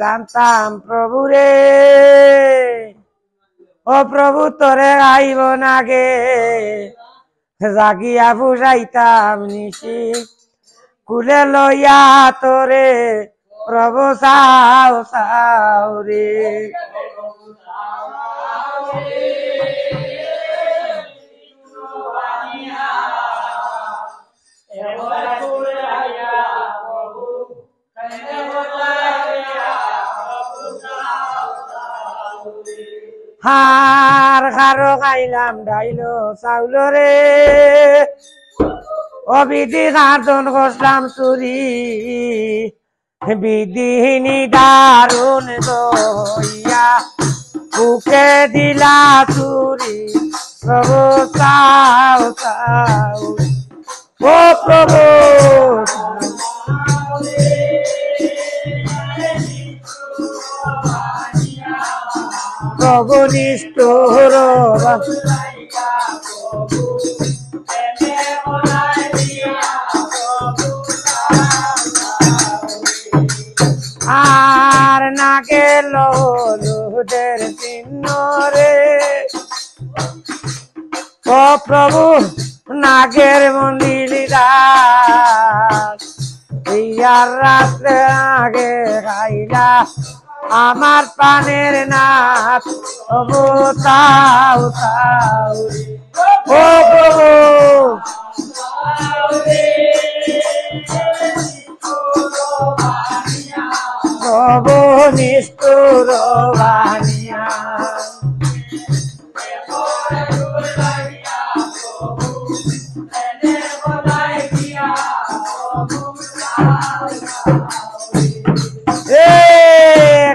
জানতাম প্রভু রে, ও প্রভু তোরে আইব না গে, জাগিয়া বুঝাইতাম নিশি কুলে লইয়া তোরে প্রভু সাও সাও রে। হার খারো খাইলাম ডাইলো চাউল রে, অবিধি কার্টন কষলাম চুরি, বিধিনী দারুণ দইয়া বুকে দিলা চুরি, প্রভু চাও চাও ও প্রভু। প্রভু নিষ্ঠুর আর না গেল লুদের চিহ্ন রে, ও প্রভু নাগের মন্দির ইয়ার রাত্রে আগে খাইলা আমার পানের নাথ, প্রভু তাও তাও ও প্রভু। প্রভু নিষ্ঠুর বানিয়া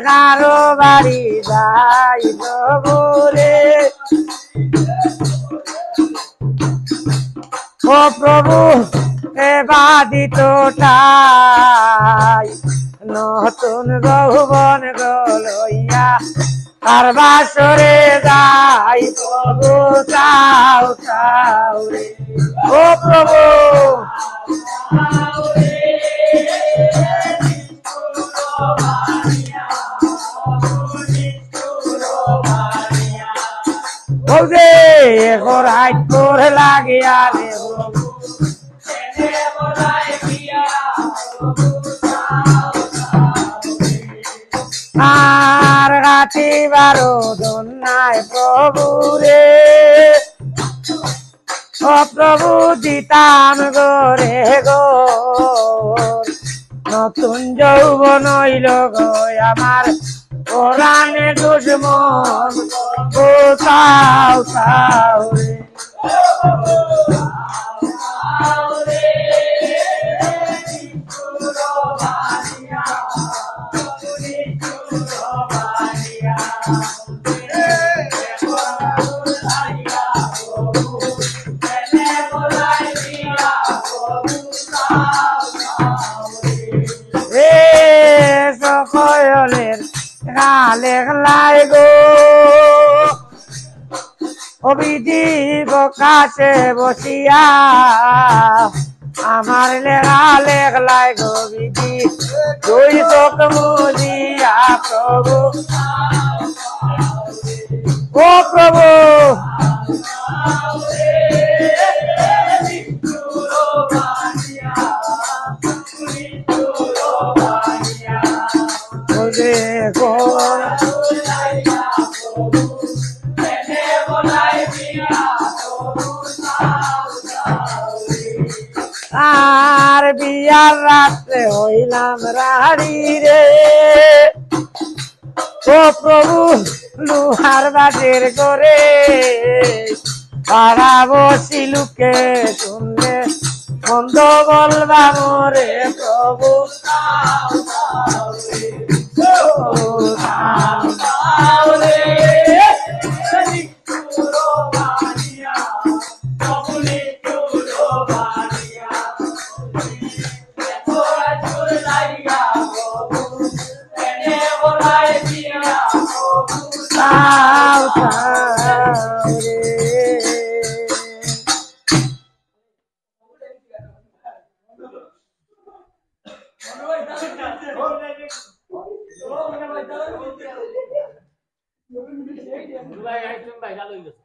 কারো বাড়ি যাই প্রভু রে, ও প্রভু এ বাদিত নতুন যৌবন গলইয়া আর বাসরে যাই প্রভু চাও চাও রে, ও প্রভু। বলছে গোড়াই তোর লাগিয়া রে আর গাছি বারো দন্যায় প্রভু রে, ও প্রভু দিতাম গোরে গো নতুন যৌবন হইল গো আমার ওরানে দুশ্মন, ও চাও চাও রে। সকলের গালে লাই গো অবিধি বকাশে বসিয়া আমার লেখা লেখলাই গো বিধি দুই চোখ মুজিয়া প্রভু, ও প্রভু। আর বিয়ার রাত্রে হইলাম রাড়ি রে, ও প্রভু লোহার বাজের করে পাড়া বসি লুকে শুনলে মন্দ বলবা মোরে প্রভু। তুমি বাইরা লই গেছো